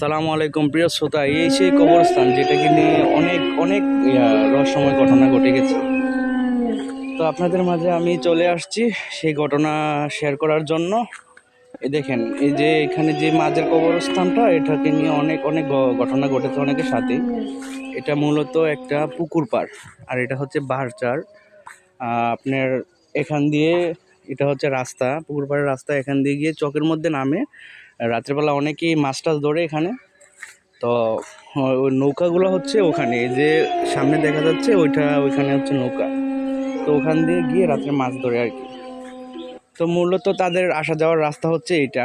সালামু আলাইকুম প্রিয় শ্রোতা, এই সেই কবরস্থান যেটাকে নিয়ে অনেক অনেক রহস্যময় ঘটনা ঘটে গেছে। তো আপনাদের মাঝে আমি চলে আসছি সেই ঘটনা শেয়ার করার জন্য। এই দেখেন, এই যে এখানে যে মাঝের কবরস্থানটা, এটাকে নিয়ে অনেক অনেক ঘটনা ঘটেছে অনেকের সাথে। এটা মূলত একটা পুকুর পাড়, আর এটা হচ্ছে বারচার। আপনার এখান দিয়ে, এটা হচ্ছে রাস্তা, পুকুর পাড়ের রাস্তা। এখান দিয়ে গিয়ে চকের মধ্যে নামে। রাত্রেবেলা অনেকেই মাছ টাছ ধরে এখানে। তো ওই নৌকাগুলো হচ্ছে ওখানে, এই যে সামনে দেখা যাচ্ছে ওইখানে হচ্ছে নৌকা। তো ওখান দিয়ে গিয়ে রাত্রে মাছ ধরে আর কি। তো মূলত তাদের আসা যাওয়ার রাস্তা হচ্ছে এইটা,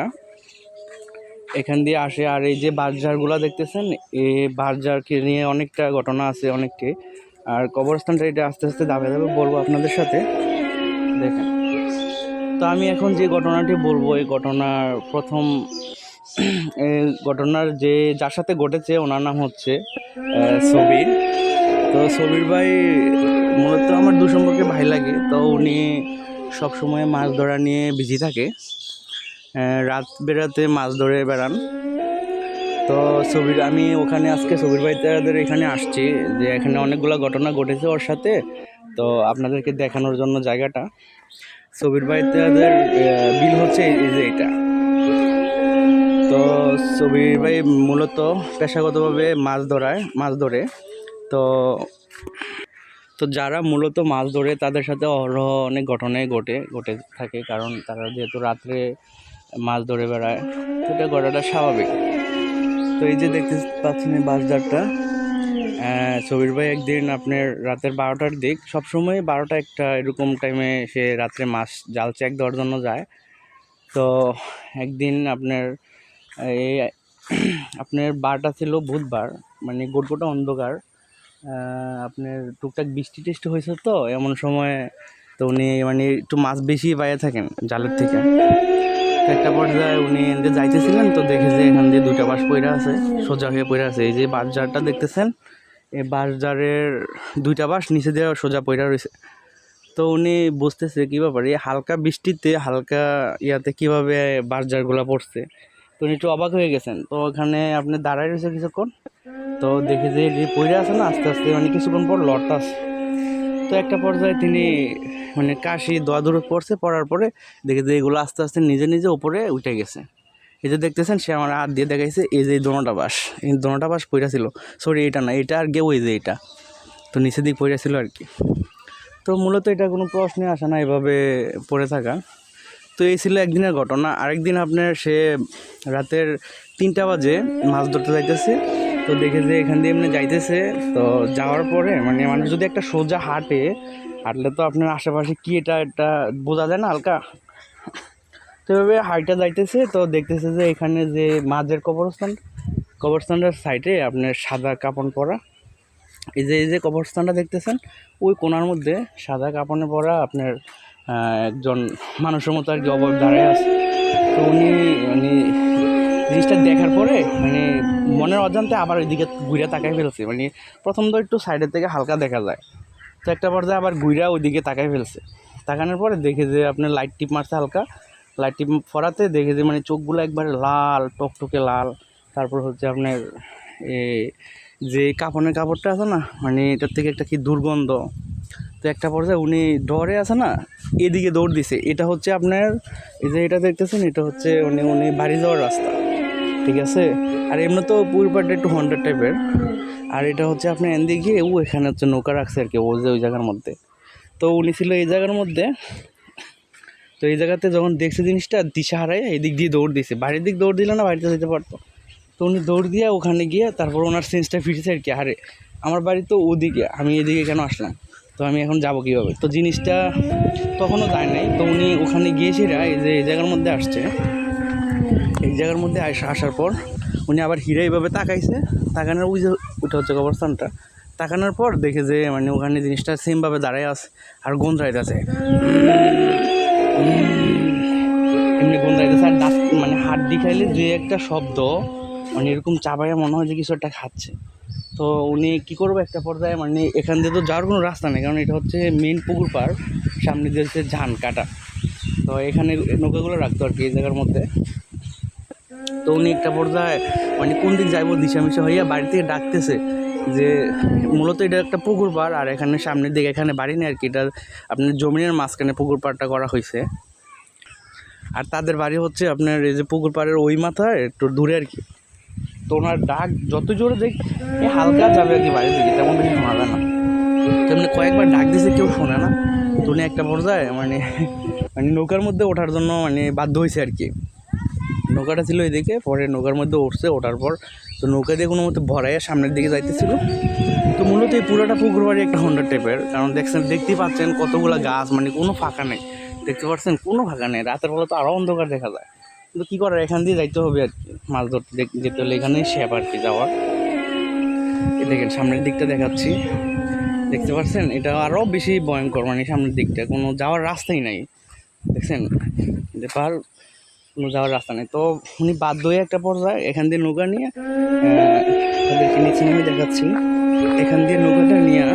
এখান দিয়ে আসে। আর এই যে বাঁশঝাড়গুলো দেখতেছেন, এই বাঁশঝাড়কে নিয়ে অনেকটা ঘটনা আছে অনেককে। আর কবরস্থানটা এটা আস্তে আস্তে ধাপে ধাপে বলবো আপনাদের সাথে, দেখেন। তো আমি এখন যে ঘটনাটি বলবো, এই ঘটনার প্রথম এই ঘটনার যার সাথে ঘটেছে ওনার নাম হচ্ছে সবির। তো সবির ভাই মূলত আমার সম্পর্কে ভাই লাগে। তো উনি সবসময় মাছ ধরা নিয়ে বিজি থাকে, রাত বেড়াতে মাছ ধরে বেড়ান। তো আমি ওখানে আজকে সবির ভাই তাদের এখানে আসছি, যে এখানে অনেকগুলো ঘটনা ঘটেছে ওর সাথে। তো আপনাদেরকে দেখানোর জন্য জায়গাটা। সবির ভাই তাদের বিল হচ্ছে এই যে এটা। তো সবির ভাই মূলত পেশাগতভাবে মাছ ধরে। তো তো যারা মূলত মাছ ধরে তাদের সাথে অহরহ অনেক ঘটনাই ঘটে থাকে, কারণ তারা যেহেতু রাত্রে মাছ ধরে বেড়ায়, এটা ঘটাটা স্বাভাবিক। তো এই যে দেখতে পাচ্ছেন এই বাঁশঝাড়টা, সবির ভাই একদিন আপনার রাতের 12টার দিক, সবসময় 12টা-1টা এরকম টাইমে সে রাত্রে মাছ জাল চেক দেওয়ার জন্য যায়। তো একদিন এই আপনার বারটা ছিল বুধবার, মানে গোটা অন্ধকার। আপনার টুকটাক বৃষ্টি টিষ্টি হয়েছে, তো এমন সময় তো উনি মানে একটু মাছ বেশি পাইয়ে থাকেন জালের থেকে। তো একটা পর্যায়ে উনি এদিকে যাইতেছিলেন, তো দেখে যে এখান দিয়ে 2টা বাঁশ পইরা আছে, সোজা হয়ে পইরা আছে। এই যে বাঁশঝাড়টা দেখতেছেন, এই বাঁশঝাড়ের 2টা বাঁশ নিচে দিয়ে সোজা পইরা রয়েছে। তো উনি বুঝতেছে কী ব্যাপার, এই হালকা বৃষ্টিতে হালকা ইয়াতে কীভাবে বাঁশঝাড়গুলো পড়ছে। তো উনি একটু অবাক হয়ে গেছেন। তো ওখানে আপনি দাঁড়ায় রয়েছে কিছুক্ষণ, তো দেখে যে পইরা আছে না, আস্তে আস্তে মানে কিছুক্ষণ পর লড়তাছে। তো একটা পর্যায়ে তিনি মানে কাশি দোয়া দূর পড়ছে, পড়ার পরে দেখে যে এগুলো আস্তে আস্তে নিজে নিজে উপরে উঠে গেছে। এই যে দেখতেছেন, সে আমার হাত দিয়ে দেখাইছে এই যে দোনোটা বাঁশ পইরা ছিল। সরি, এটা না, এটা আর ওই যে এটা তো নিচে দিক পইরা ছিল আর কি। তো মূলত এটা কোনো প্রশ্নে আসে না এভাবে পড়ে থাকা। তো এই ছিল একদিনের ঘটনা। আরেকদিন আপনার সে রাতের 3টা বাজে মাছ ধরতে যাইতেছে। তো দেখে যে এখান দিয়ে এমনি যাইতেছে। তো যাওয়ার পরে মানে মানুষ যদি একটা সোজা হাঁটলে তো আপনার আশেপাশে কি এটা বোঝা যায় না হালকা। তো এভাবে হাইটা যাইতেছে, তো দেখতেছে যে এখানে যে মাঝের কবরস্থানটার সাইডে আপনার সাদা কাপড় পরা, এই যে কবরস্থানটা দেখতেছেন, ওই কোণার মধ্যে সাদা কাপড়ে পরা আপনার একজন মানুষের মতো আর কি অবয়ব দাঁড়ায় আছে। তো উনি মানে জিনিসটা দেখার পরে মানে মনের অজান্তে আবার ওইদিকে ঘুরে তাকাই ফেলছে। মানে প্রথম তো একটু সাইডের থেকে হালকা দেখা যায়, তো একটা পর্যায়ে আবার ঘুরা ওইদিকে তাকাই ফেলছে। তাকানোর পরে দেখে যে আপনার লাইট টিপ মারছে হালকা, লাইট টিপ ফরাতে দেখে যে মানে চোখগুলো একবারে লাল, টকটকে লাল। তারপর হচ্ছে আপনার যে কাপড়টা আছে না, মানে এটার থেকে একটা কি দুর্গন্ধ। তো একটা পর্যায়ে উনি ডরে আছে না, এদিকে দৌড় দিছে। এটা হচ্ছে আপনার এই যে এটা দেখতেছেন, এটা হচ্ছে উনি বাড়ি যাওয়ার রাস্তা, ঠিক আছে। আর এমনি তো পুরোপাড়টা একটু হন্ডার টাইপের। আর এটা হচ্ছে আপনার এদিকে গিয়ে এখানে হচ্ছে নৌকা রাখছে আর কি, ওই জায়গার মধ্যে। তো উনি ছিল এই জায়গার মধ্যে। তো এই জায়গাতে যখন দেখছে জিনিসটা, দিশা হারায় এদিক দিয়ে দৌড় দিছে। বাড়ির দিক দৌড় দিলে না বাড়িতে যেতে পারতো। তো উনি দৌড় দিয়ে ওখানে গিয়ে তারপর ওনার সেন্সটা ফিরেছে আর কি, আরে আমার বাড়ি তো ওদিকে, আমি এদিকে কেন আসলাম, তো আমি এখন যাবো কীভাবে। তো জিনিসটা তখনও যায় নাই। তো উনি ওখানে গিয়ে সেরা এই জায়গার মধ্যে আসছে। এই জায়গার মধ্যে আসার পর উনি আবার এইভাবে তাকাইছে। তাকানোর ওইটা হচ্ছে কবরস্থানটা। তাকানোর পর দেখে যে মানে ওখানে জিনিসটা সেমভাবে দাঁড়ায় আছে আর গন্ধরাইতেছে, এমনি গন্ধরাইতেছে। আর দাঁত মানে হাড্ডি খাইলে যে একটা শব্দ, মানে এরকম চাবাইয়া মনে হয় যে কিছু একটা খাচ্ছে। তো উনি কী করবো, একটা পর্যায়ে মানে এখান দিয়ে তো যাওয়ার কোনো রাস্তা নেই, কারণ এটা হচ্ছে মেন পুকুর পাড়, সামনে দিয়ে ধান কাটা। তো এখানে নৌকাগুলো রাখতো আর কি এই জায়গার মধ্যে। তো উনি একটা পর্যায়ে মানে কোন দিক যাইবো দিশামিশা হইয়া বাড়ি থেকে ডাকতেছে যে মূলত এটা একটা পুকুর পাড়, আর এখানে সামনের দিকে এখানে বাড়ি নেই আর কি, এটা আপনার জমিনের মাঝখানে পুকুর পাড়টা করা হয়েছে। আর তাদের বাড়ি হচ্ছে আপনার এই যে পুকুর পাড়ের ওই মাথায় একটু দূরে আর কি। তো ওনার ডাক যত জোরে দেখ হালকা যাবে আর কি বাড়ির দিকে, তেমন বেশি শোনা যায় না। তেমনি কয়েকবার ডাক দিছে, কেউ শোনে না। তো উনি একটা পর্যায়ে মানে নৌকার মধ্যে ওঠার জন্য মানে বাধ্য হয়েছে আর কি। নৌকাটা ছিল এদিকে, পরে নৌকার মধ্যে উঠছে, ওঠার পর তো নৌকা দিয়ে কোনো মতো ভরাইয়া সামনের দিকে যাইতেছিল। তো মূলত এই পুরোটা পুকুর বাড়ি একটা হন্ডা টাইপের, কারণ দেখতেই পাচ্ছেন কতগুলো গাছ, মানে কোনো ফাঁকা নেই, দেখতে পাচ্ছেন কোনো ফাঁকা নেই। রাতের বেলা তো আরও অন্ধকার দেখা যায়, কিন্তু কী করার, এখান দিয়ে যাইতে হবে আর কি, মাছ ধরতে যেতে হলে এখানেই শেপ আর কি যাওয়ার। এই দেখেন সামনের দিকটা দেখাচ্ছি, দেখতে পাচ্ছেন এটা আরও বেশি ভয়ঙ্কর, মানে সামনের দিকটা কোনো যাওয়ার রাস্তাই নাই, দেখছেন পার কোনো যাওয়ার রাস্তা নেই। তো উনি বাধ্য হয়ে একটা পর্যায়ে এখান দিয়ে নৌকা নিয়ে তাদেরকে নিচে নেমে দেখাচ্ছি, এখান দিয়ে নৌকাটা নিয়ে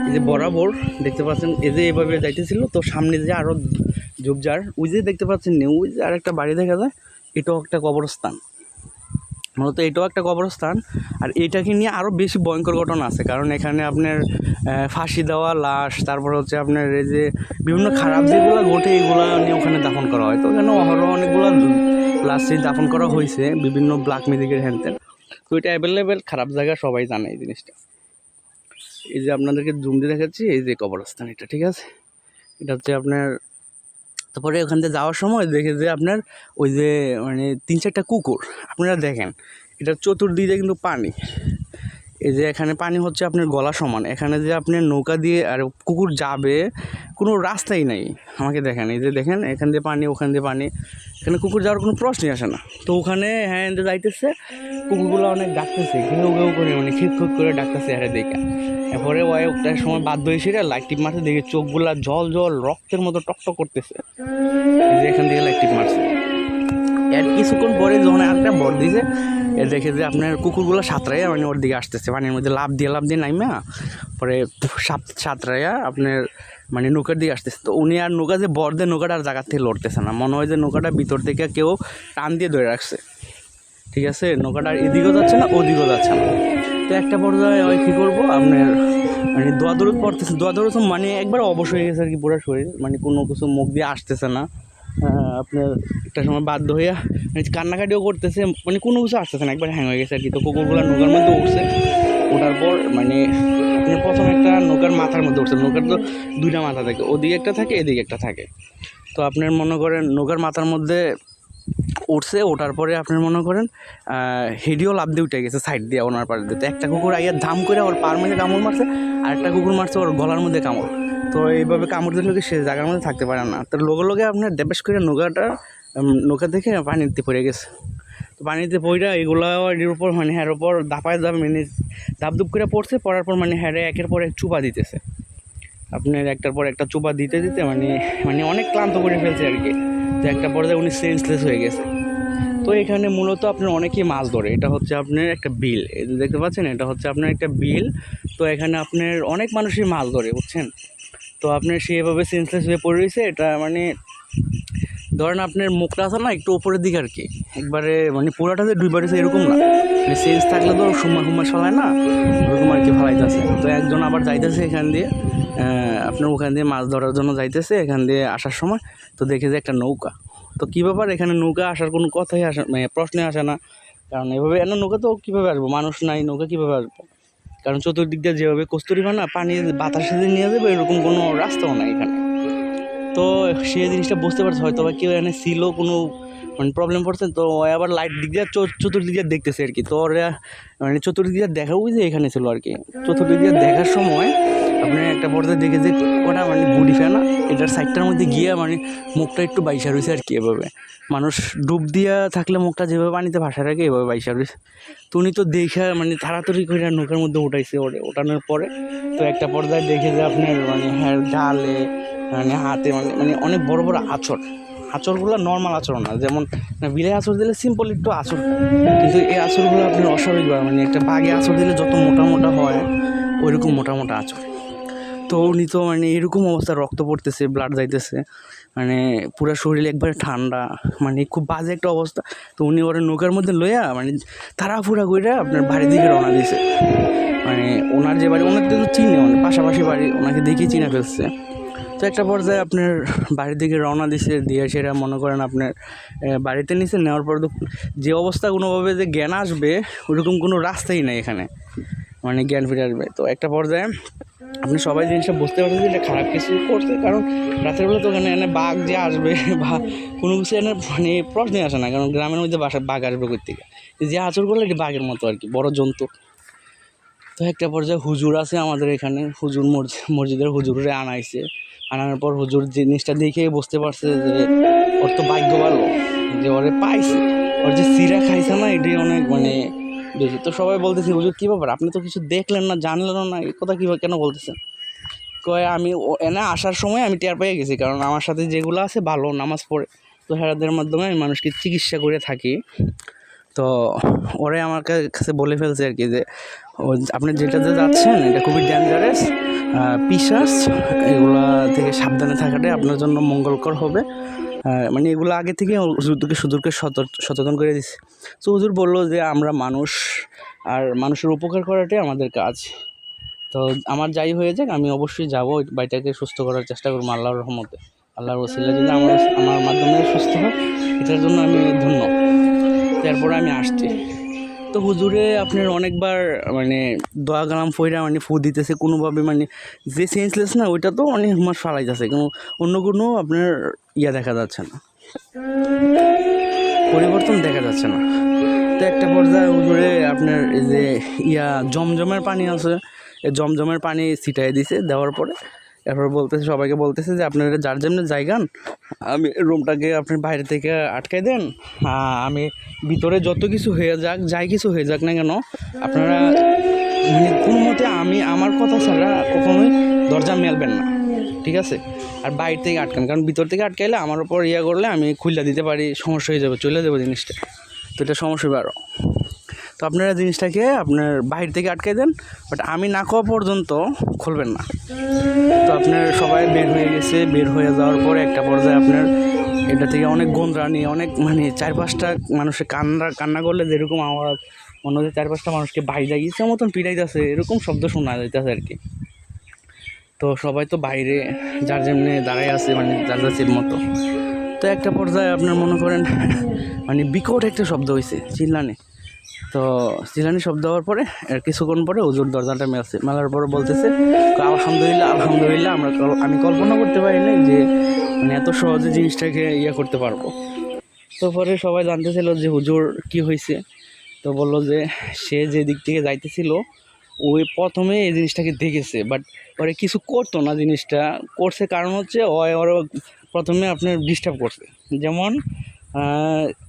এই যে বরাবর দেখতে পাচ্ছেন এই যে এভাবে যাইতেছিল। তো সামনে যে আরও ঝোপঝাড়, ওই যে দেখতে পাচ্ছেন ওই যে আর একটা বাড়ি দেখা যায়, এটাও একটা কবরস্থান, মূলত এটাও একটা কবরস্থান। আর এইটাকে নিয়ে আরও বেশি ভয়ঙ্কর ঘটনা আছে, কারণ এখানে আপনার ফাঁসি দেওয়া লাশ, তারপর হচ্ছে আপনার এই যে বিভিন্ন খারাপ যেগুলো ঘটে এগুলো নিয়ে ওখানে দাফন করা হয়। তো ওখানে অহরহ অনেকগুলো লাশ দাফন করা হয়েছে বিভিন্ন ব্ল্যাক ম্যাজিকের হ্যান্ডেল। তো এটা অ্যাভেলেবেল খারাপ জায়গা, সবাই জানে এই জিনিসটা। এই যে আপনাদেরকে জুম দিয়ে দেখাচ্ছি, এই যে কবরস্থান এটা, ঠিক আছে, এটা হচ্ছে আপনার। তারপরে ওখান থেকে যাওয়ার সময় দেখে যে আপনার ওই যে মানে 3-4টা কুকুর, আপনারা দেখেন এটার চতুর্দিকে কিন্তু পানি, এই যে এখানে পানি হচ্ছে আপনার গলা সমান, এখানে যে আপনার নৌকা দিয়ে আর কুকুর যাবে কোনো রাস্তাই নাই। আমাকে দেখেন, এই যে দেখেন এখান দিয়ে পানি, ওখান দিয়ে পানি, এখানে কুকুর যাওয়ার কোনো প্রশ্নই আসে না। তো ওখানে হ্যাঁ যাইতেছে, কুকুরগুলো অনেক ডাকতেছে, ঘেউ ঘেউ করে, মানে খিক খিক করে ডাকতেছে আরে দেখে। এরপরে ওই একটা সময় বাধ্য হয়েছে লাইট টিপ মারতে, দেখে চোখগুলা জল জল রক্তের মতো টকটক করতেছে, যে এখান থেকে লাইট টিপ মারছে। এর কিছুক্ষণ পরে যখন আরেকটা বর দিয়েছে, এ দেখে যে আপনার কুকুরগুলো সাঁতরাইয়া মানে ওর দিকে আসতেছে, পানির মধ্যে লাভ দিয়ে নাইমা পরে সাঁতরাইয়া আপনার মানে নৌকার দিকে আসতেছে। তো উনি আর নৌকা যে বর দিয়ে নৌকাটা আর জায়গার থেকে লড়তেছে না, মনে হয় যে নৌকাটা ভিতর থেকে কেউ টান দিয়ে ধরে রাখছে, ঠিক আছে, নৌকাটা এদিকেও যাচ্ছে না ওদিকেও যাচ্ছে না। তো একটা পর্যায়ে ওই কী করবো আপনার মানে দোয়া দৌড় পড়তেছে, দোয়া দৌড় মানে একবার অবশ হয়ে গেছে আর কি পুরো শরীর, মানে কোনো কিছু মুখ দিয়ে আসতেছে না। আপনার একটা সময় বাধ্য হইয়া মানে কান্নাকাটিও করতেছে, মানে কোনো কিছু আসতেছে না, একবার হ্যাং হয়ে গেছে আর কি। তো কুকুরগুলো নৌকার মধ্যে উঠছে, ওঠার পর মানে আপনি প্রথম একটা নৌকার মাথার মধ্যে উঠছে, নৌকার তো 2টা মাথা থাকে, ওদিকে একটা থাকে এদিকে একটা থাকে। তো আপনার মনে করেন নৌকার মাথার মধ্যে উঠছে, ওঠার পরে আপনার মনে করেন হেডিও লাভ দিয়ে উঠে গেছে সাইড দিয়ে ওনার পাড়ে দিয়ে। তো একটা কুকুর আইয়া ধাম করে ওর পার মধ্যে কামড় মারছে, আর একটা কুকুর মারছে ওর গলার মধ্যে কামড়। তো এইভাবে কামড় দিলে সে জায়গার মধ্যে থাকতে পারে না। তো লগে আপনার দেবেশ করে নৌকা দেখে পানিতে পড়ে গেছে। তো পানিতে পড়া এগুলো এর উপর মানে হ্যার উপর দাপায় মানে দাপদুপ করে পড়ছে, পড়ার পর মানে হ্যারে একের পর এক চুপা দিতেছে, আপনার একটার পর একটা চুপা দিতে দিতে মানে অনেক ক্লান্ত করে ফেলছে আর কি। তো একটা পর্যায়ে উনি সেন্সলেস হয়ে গেছে। তো এখানে মূলত আপনার অনেকেই মাছ ধরে, এটা হচ্ছে আপনার একটা বিল, এই যে দেখতে পাচ্ছেন এটা হচ্ছে আপনার একটা বিল। তো এখানে আপনার অনেক মানুষই মাছ ধরে, বুঝছেন। তো আপনার সেভাবে সেন্সলেস হয়ে পড়ে রয়েছে, এটা মানে ধরেন আপনার মুখটা আছে না একটু উপরের দিকে আর কি, একবারে মানে পুরাটা যে ডুবে রয়েছে এরকম না, মানে সেন্স থাকলে তো হুম্মা ফেলায় না, ওরকম আর কি ফেলাইতেছে। তো একজন আবার যাইতেছে এখান দিয়ে আপনার ওখান দিয়ে মাছ ধরার জন্য যাইতেছে, এখান দিয়ে আসার সময় তো দেখে যে একটা নৌকা। তো কী ব্যাপার, এখানে নৌকা আসার কোনো কথাই আসে মানে প্রশ্নে আসে না, কারণ এভাবে এনে নৌকা তো কীভাবে আসবো, মানুষ নাই, নৌকা কীভাবে আসবো, কারণ চতুর্দিক দিয়ে যেভাবে কস্তুরীপানা পানি বাতাসে দিয়ে নিয়ে যাবে এরকম কোনো রাস্তাও নাই এখানে। তো সে জিনিসটা বুঝতে পারছে হয়তো বা কেউ এখানে ছিল, কোনো মানে প্রবলেম পড়ছে। তো আবার লাইট দিক দিয়ে চতুর্দিক দিয়ে দেখতেছে আর কি। তো ওরা মানে চতুর্দিক দিয়ে দেখা বুঝে এখানে ছিল আর কি। চতুর্দিক দিয়ে দেখার সময় আপনি একটা পর্যায়ে দেখে যে ওটা মানে বুড়ি ফেনা এটার সাইডটার মধ্যে গিয়ে মানে মুখটা একটু বাইসা রয়েছে আর কি, এভাবে মানুষ ডুব দিয়া থাকলে মুখটা যেভাবে পানিতে ভাসা রাখে এভাবে বাইসা রয়েছে। তো উনি তো দেখা মানে তাড়াতাড়ি করে নৌকার মধ্যে উঠাইছে, ওঠানোর পরে তো একটা পর্যায়ে দেখে যে আপনার মানে হ্যাঁ গালে মানে হাতে মানে অনেক বড় বড় আঁচড়গুলো নর্মাল আঁচড় না, যেমন বিলে আঁচড় দিলে সিম্পল একটু আঁচড়, কিন্তু এই আঁচড়গুলো আপনার অস্বাভাবিক, মানে একটা বাঘে আঁচড় দিলে যত মোটা মোটা হয় ওইরকম মোটা মোটা আঁচড়। তো উনি তো মানে এরকম অবস্থা, রক্ত পড়তেছে, ব্লাড যাইতেছে, মানে পুরো শরীর একবারে ঠান্ডা, মানে খুব বাজে একটা অবস্থা। তো উনি ওরা নৌকার মধ্যে লইয়া মানে তাড়াহুড়া কইরা আপনার বাড়ির দিকে রওনা দিয়েছে। মানে ওনার যে বাড়ি, ওনার তো চিনে, মানে পাশাপাশি বাড়ি, ওনাকে দেখেই চিনে ফেলছে। তো একটা পর্যায়ে আপনার বাড়ির দিকে রওনা দিছে, দিয়ে সেটা মনে করেন আপনার বাড়িতে নিচে নেওয়ার পর তো যে অবস্থা, কোনোভাবে যে জ্ঞান আসবে ওরকম কোনো রাস্তাই নেই এখানে, মানে জ্ঞান ফিরে আসবে। তো একটা পর্যায়ে আপনি সবাই জিনিসটা বুঝতে পারছেন যে এটা খারাপ কিছু করছে, কারণ রাতের বেলা তো ওখানে এনে বাঘ যে আসবে বা কোনো কিছু এনে মানে প্রশ্নই আসে না, কারণ গ্রামের মধ্যে বাঘ আসবে কোথা থেকে, যে আচর করলে এটি বাঘের মতো আর কি, বড় জন্তু। তো একটা পর্যায়ে হুজুর আছে আমাদের এখানে, হুজুর মসজিদের হুজুরে আনাইছে। আনার পর হুজুর জিনিসটা দেখে বুঝতে পারছে যে ওর তো ভাগ্য ভালো যে ওরে পাইছে, ওর যে সিরা খাইছে না এটাই অনেক মানে বেশি। তো সবাই বলতেছে হুজুর কী ব্যাপার, আপনি তো কিছু দেখলেন না, জানলেন না, এই কথা কীভাবে কেন বলতেছেন? কয় আমি এনে আসার সময় আমি টের পেয়ে গেছি, কারণ আমার সাথে যেগুলো আছে ভালো নামাজ পড়ে, তো হেরাদের মাধ্যমে আমি মানুষকে চিকিৎসা করে থাকি। তো ওরে আমার কাছে বলে ফেলছে আর কি যে আপনি যেটাতে যাচ্ছেন এটা খুবই ডেঞ্জারাস, পিশাচ, এগুলা থেকে সাবধানে থাকাটাই আপনার জন্য মঙ্গলকর হবে। মানে এগুলো আগে থেকে হুজুরকে সচেতন করে দিচ্ছে। তো হুজুর বললো যে আমরা মানুষ, আর মানুষের উপকার করাটাই আমাদের কাজ। তো আমার যাই হয়ে যাক, আমি অবশ্যই যাবো ওই বাড়িটাকে সুস্থ করার চেষ্টা করবো আল্লাহর রহমতে। আল্লাহর ওসিলা যদি আমার মাধ্যমে সুস্থ হয়, এটার জন্য আমি ধন্য। তারপরে আমি আসছি। তো হুজুরে আপনার অনেকবার মানে দোয়া কালাম ফইরা মানে ফু দিতেছে কোনোভাবে, মানে যে সেন্সলেস না ওইটা তো অনেক মাস ফালাইতেছে, কিন্তু অন্য কোনো আপনার দেখা যাচ্ছে না, পরিবর্তন দেখা যাচ্ছে না। তো একটা পর্যায়ে হুজুরে আপনার এই যে জমজমের পানি আছে, এই জমজমের পানি ছিটাই দিছে, দেওয়ার পরে এরপর বলতেছে সবাইকে, বলতেছে যে আপনারা যার যেমনি জায়গান, আমি রুমটাকে আপনি বাইরে থেকে আটকাই দেন, আমি ভিতরে যত কিছু হয়ে যাক, যাই কিছু হয়ে যাক না কেন, আপনারা মানে কোনো মতে আমার কথা ছাড়া কখনোই দরজা মেলবেন না, ঠিক আছে? আর বাইরে থেকে আটকান, কারণ ভিতর থেকে আটকাইলে আমার ওপর করলে আমি খুলে দিতে পারি, সমস্যা হয়ে যাবে, চলে যাবো জিনিসটা, তো এটা সমস্যা হবে আরও। তো আপনারা জিনিসটাকে আপনার বাইরে থেকে আটকাই দেন, বাট আমি না খাওয়া পর্যন্ত খুলবেন না। তো আপনার সবাই বের হয়ে গেছে, বের হয়ে যাওয়ার পরে একটা পর্যায়ে আপনার এটা থেকে অনেক গন্ধরানি, অনেক মানে 4-5টা মানুষের কান্না করলে যেরকম আওয়াজ, মনে হচ্ছে 4-5টা মানুষকে বাইরে গিয়েছে মতন পিড়াইতেছে, এরকম শব্দ শোনা যাইতেছে আর কি। তো সবাই তো বাইরে যার যেমনি দাঁড়াই আছে, মানে যার যার মতো। তো একটা পর্যায়ে আপনার মনে করেন মানে বিকট একটা শব্দ হয়েছে, চিল্লানি। তো চিল্লানি শব্দ হওয়ার পরে কিছুক্ষণ পরে হুজুর দরজাটা মেলার পরে বলতেছে আলহামদুলিল্লাহ আলহামদুলিল্লাহ, আমি কল্পনা করতে পারিনি যে মানে এত সহজে জিনিসটাকে করতে পারবো। তো পরে সবাই জানতেছিল যে হুজুর কি হয়েছে। তো বললো যে সে যে দিক থেকে যাইতেছিল ওই প্রথমে এই জিনিসটাকে দেখেছে, বাট ওরা কিছু করতো না, জিনিসটা করছে কারণ হচ্ছে ওরা প্রথমে আপনার ডিস্টার্ব করছে। যেমন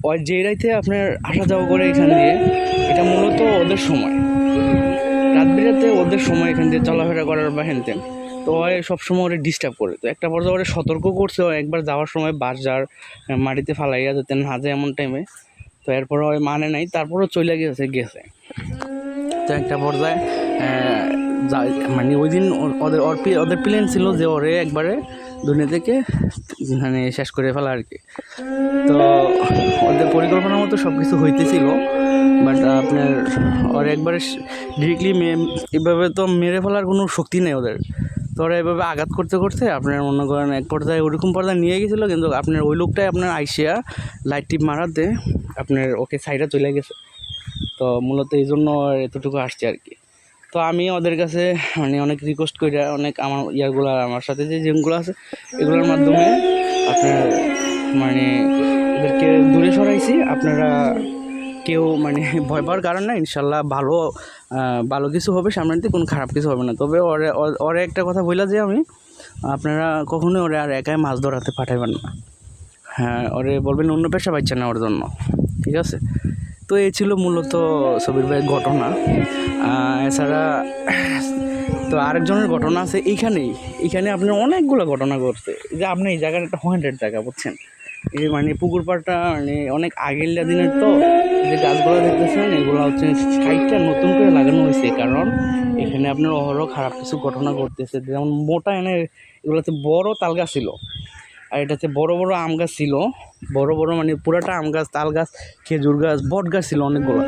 ওই যে রাইতে আপনার আসা যাওয়া করে এখান দিয়ে, এটা মূলত ওদের সময়, রাত বিরাতে ওদের সময় এখান দিয়ে চলাফেরা করার বা হেনতেন। তো ওই সবসময় ওরা ডিস্টার্ব করে। তো একটা পর্যায়ে ওরা সতর্ক করছে, একবার যাওয়ার সময় বাস যার মাটিতে ফালাইয়া যেতেন না যায় এমন টাইমে। তো এরপরে ওই মানে নাই, তারপরেও চলে গেছে। তো একটা পর্যায়ে মানে ওই দিন ওদের প্ল্যান ছিল যে ওরে একবারে দুনিয়া থেকে মানে শেষ করে ফেলা আর কি। তো ওদের পরিকল্পনার মতো সব কিছু হইতেছিল, বাট আপনার ওরা একবারে ডিরেক্টলি এভাবে তো মেরে ফেলার কোনো শক্তি নেই ওদের। তো ওরা এভাবে আঘাত করতে করতে আপনার মনে করেন এক পর্যায়ে ওরকম পর্যায়ে নিয়ে গেছিলো, কিন্তু আপনার ওই লোকটাই আপনার আইসিয়া লাইট টিপ মারাতে আপনার ওকে সাইডে চলে গেছে। তো মূলত এই জন্য এতটুকু আসছে আর কি। তো আমি ওদের কাছে মানে অনেক রিকোয়েস্ট করি, অনেক আমার আমার সাথে যে জিমগুলো আছে এগুলোর মাধ্যমে আপনার মানে ওদেরকে দূরে সরাইছি। আপনারা কেউ মানে ভয় পাওয়ার কারণ না, ইনশাল্লাহ ভালো কিছু হবে সামনের দিকে, কোনো খারাপ কিছু হবে না। তবে ওরে একটা কথা বললাম যে আমি, আপনারা কখনোই ওরে আর একাই মাছ ধরাতে পাঠাইবেন না। হ্যাঁ, ওরে বলবেন অন্য পেশা পাইছে না ওর জন্য, ঠিক আছে? তো এই ছিল মূলত সবির ভাইয়ের ঘটনা। এছাড়া তো আরেকজনের ঘটনা আছে এইখানে আপনার অনেকগুলো ঘটনা ঘটছে, যে আপনি এই জায়গাটা একটা হন্টেড জায়গা, বুঝছেন? এই মানে পুকুর পাড়টা মানে অনেক আগের দিনের, তো যে গাছগুলো দেখতেছেন এগুলো হচ্ছে সাইডটা নতুন করে লাগানো হয়েছে, কারণ এখানে আপনার অহরহ খারাপ কিছু ঘটনা ঘটতেছে। যেমন মোটা এগুলোতে বড় তাল গাছ ছিল, আর এটাতে বড় বড় আম গাছ ছিল, বড় বড় মানে পুরাটা আম গাছ, তাল গাছ, খেজুর গাছ, বট গাছ ছিল অনেকগুলো।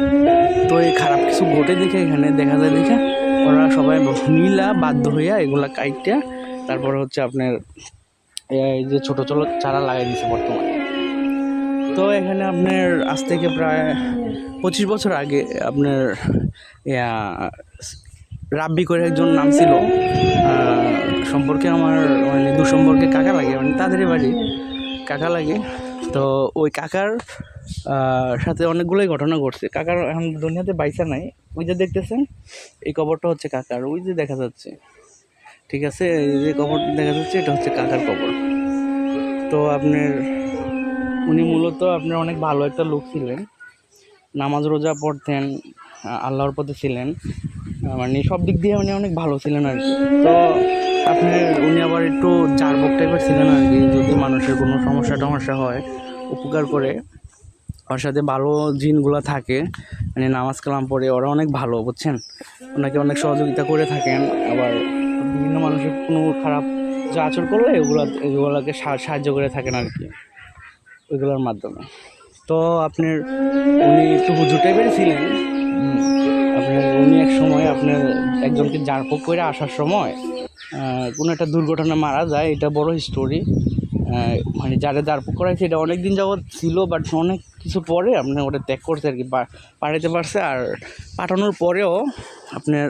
তো এই খারাপ কিছু ঘটে দেখে এখানে দেখা যায় দেখে ওরা সবাই মিলা বাধ্য হইয়া এগুলা কাইটা তারপরে হচ্ছে আপনার এই যে ছোটো ছোটো চারা লাগাই দিছে বর্তমানে। তো এখানে আপনার আজ থেকে প্রায় 25 বছর আগে আপনার রাব্বি করে একজন নাম ছিল, সম্পর্কে আমার মানে সম্পর্কে কাকা লাগে, মানে তাদেরই বাড়ি কাকা লাগে। তো ওই কাকার সাথে অনেকগুলোই ঘটনা ঘটছে। কাকার এখন দুনিয়াতে বাইসা নাই, ওই যে দেখতেছেন এই কবরটা হচ্ছে কাকার, ওই যে দেখা যাচ্ছে, ঠিক আছে, এই যে কবর দেখা যাচ্ছে এটা হচ্ছে কাকার কবর। তো আপনার উনি মূলত আপনার অনেক ভালো একটা লোক ছিলেন, নামাজ রোজা পড়তেন, আল্লাহর পথে ছিলেন, মানে সব দিক দিয়ে উনি অনেক ভালো ছিলেন আর কি। তো আপনার উনি আবার একটু জারবক টাইপের ছিলেন আর কি, যদি মানুষের কোনো সমস্যা হয় উপকার করে, ওর সাথে ভালো জিনগুলো থাকে, মানে নামাজ কালাম পড়ে ওরা অনেক ভালো, বুঝছেন, ওনাকে অনেক সহযোগিতা করে থাকেন। আবার বিভিন্ন মানুষের কোনো খারাপ যে আচরণ করলে এগুলোকে সাহায্য করে থাকেন আর কি ওইগুলোর মাধ্যমে। তো আপনার উনি একটু হুজুর টাইপের ছিলেন। আপনার উনি এক সময় আপনার একজনকে জারপোক করে আসার সময় কোনো একটা দুর্ঘটনা মারা যায়, এটা বড় স্টোরি। মানে যারা জারপোক করাইছে এটা অনেক দিন যাবৎ ছিল, বাট অনেক কিছু পরে আপনার ওটা ত্যাগ করছে আর কি, পাঠাইতে পারছে। আর পাঠানোর পরেও আপনার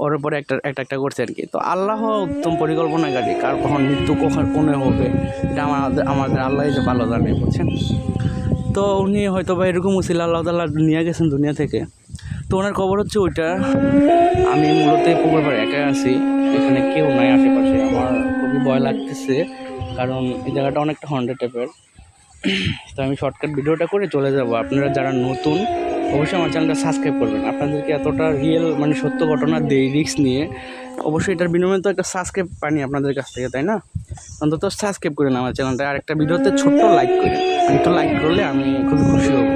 ওর পরে একটা করছে আর কি। তো আল্লাহ উত্তম পরিকল্পনাকারী, কার কখন মৃত্যু কখন কোনে হবে এটা আমাদের আল্লাহ যে ভালো জানে, বুঝছেন। তো উনি হয়তো বা এরকম ছিল, আল্লাহ তাআলা নিয়ে গেছেন দুনিয়া থেকে। তো ওনার খবর হচ্ছে ওইটা। আমি মূলত পুকুর পাড়ে একাই আছি, এখানে কেউ নাই আশেপাশে, আমার খুবই ভয় লাগতেছে কারণ এই জায়গাটা অনেকটা হন্টেড টাইপের। তো আমি শর্টকাট ভিডিওটা করে চলে যাব। আপনারা যারা নতুন অবশ্যই আমার চ্যানেলটা সাবস্ক্রাইব করবেন। আপনাদেরকে এতটা রিয়েল মানে সত্য ঘটনা দেই রিস্ক নিয়ে, অবশ্যই এটার বিনিময়ে তো একটা সাবস্ক্রাইব পানি আপনাদের কাছ থেকে, তাই না? অন্তত সাবস্ক্রাইব করেন আমার চ্যানেলটা, আর একটা ভিডিওতে ছোট্ট লাইক করেন। একটু লাইক করলে আমি খুবই খুশি হব।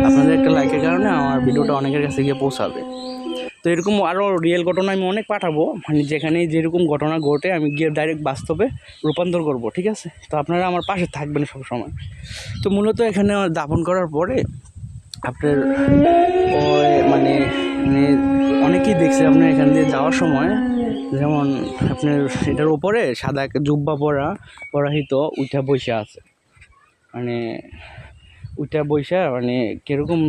আপনাদের একটা লাইকের কারণে আমার ভিডিওটা অনেকের কাছে গিয়ে পৌঁছাবে। তো এরকম আরও রিয়েল ঘটনা আমি অনেক পাঠাবো, মানে যেখানে যেরকম ঘটনা ঘটে আমি গিয়ে ডাইরেক্ট বাস্তবে রূপান্তর করব, ঠিক আছে? তো আপনারা আমার পাশে থাকবেন সবসময়। তো মূলত এখানে দাফন করার পরে আপনার ওই মানে মানে অনেকেই দেখছে আপনার এখান দিয়ে যাওয়ার সময়, যেমন আপনার এটার উপরে সাদা জুব্বা পরাহিত উঠা বৈশা আছে, মানে উঠা বৈশা মানে কীরকম,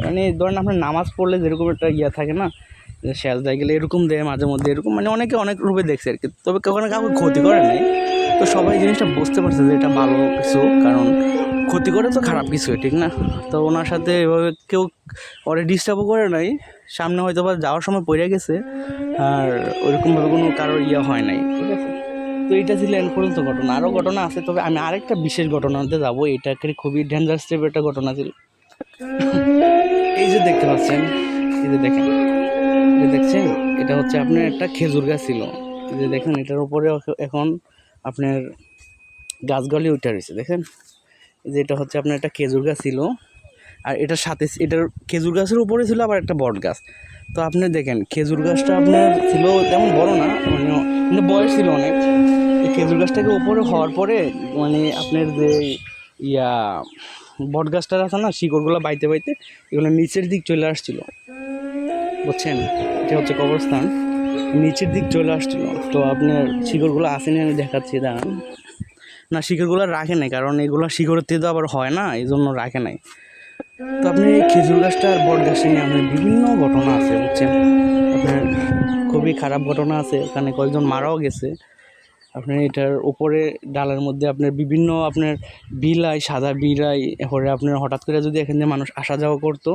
মানে ধরেন আপনার নামাজ পড়লে যেরকম একটা থাকে না, সেজদায় গেলে এরকম দেয় মাঝে মধ্যে, এরকম মানে অনেকে অনেক রূপে দেখছে আর কি। তবে কখনো কাউকে ক্ষতি করে নাই। তো সবাই জিনিসটা বুঝতে পারছে যে এটা ভালো কিছু, কারণ ক্ষতি করে তো খারাপ কিছু, ঠিক না? তো ওনার সাথে এভাবে কেউ ওরে ডিস্টার্বও করে নাই, সামনে হয়তো বা যাওয়ার সময় পড়ে গেছে, আর ওইরকমভাবে কোনো কারোর হয় নাই, ঠিক আছে? তো এইটা ছিল এন পর্যন্ত ঘটনা। আরও ঘটনা আছে, তবে আমি আরেকটা বিশেষ ঘটনাতে যাবো। এটা খুবই ডেঞ্জারাস টাইপের একটা ঘটনা ছিল। এই যে দেখতে পাচ্ছেন, এই যে দেখেন, এটা দেখছেন, এটা হচ্ছে আপনার একটা খেজুর গাছ ছিল। এই যে দেখেন এটার উপরে এখন আপনার গাছগালি উঠে রয়েছে, দেখেন। এই যে এটা হচ্ছে আপনার একটা খেজুর গাছ ছিল, আর এটার সাথে এটার খেজুর গাছের উপরে ছিল আবার একটা বট গাছ। তো আপনি দেখেন খেজুর গাছটা আপনার ছিল তেমন বড় না, মানে বয়স ছিল অনেক। এই খেজুর গাছটাকে উপরে হওয়ার পরে মানে আপনার যে বট গাছটা আছে না, শিকড়গুলো বাইতে এগুলো নিচের দিক চলে আসছিল, বুঝছেন। এটা হচ্ছে কবরস্থান, নিচের দিক চলে আসছিল। তো আপনার শিকড়গুলো আসেনি, আমি দেখাচ্ছি, দাঁড়ান। না, শিকড়গুলো রাখে নাই, কারণ এগুলো শিকড়ের থেকে তো আবার হয় না, এই জন্য রাখে নাই। তো আপনি এই খেজুর গাছটা আর বট গাছটা নিয়ে আপনার বিভিন্ন ঘটনা আছে, বুঝছেন। আপনার খুবই খারাপ ঘটনা আছে, এখানে কয়েকজন মারাও গেছে। আপনার এটার উপরে ডালের মধ্যে আপনার বিভিন্ন আপনার বিলাই, সাদা বিলাই, এরপরে আপনার হঠাৎ করে যদি এখান দিয়ে মানুষ আসা যাওয়া করতো,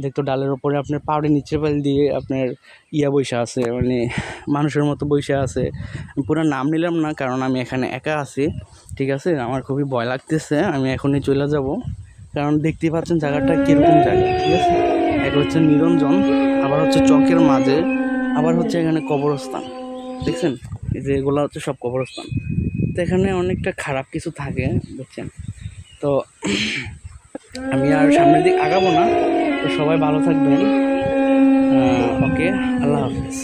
দেখতো ডালের উপরে আপনার পাউডার নিচের পাল দিয়ে আপনার বৈশা আছে, মানে মানুষের মতো বৈশা আছে। আমি পুরো নাম নিলাম না, কারণ আমি এখানে একা আছি, ঠিক আছে? আমার খুবই ভয় লাগতেছে, আমি এখনই চলে যাব, কারণ দেখতেই পাচ্ছেন জায়গাটা কীরকম জায়গা, ঠিক আছে? এক হচ্ছে নিরঞ্জন, আবার হচ্ছে চকের মাঝে, আবার হচ্ছে এখানে কবরস্থান, দেখছেন? এই যে এগুলো হচ্ছে সব কবরস্থান। তো এখানে অনেকটা খারাপ কিছু থাকে, বুঝছেন। তো আমি আর সামনের দিক আগাবো না। তো সবাই ভালো থাকবেন। ওকে, আল্লাহ হাফিজ।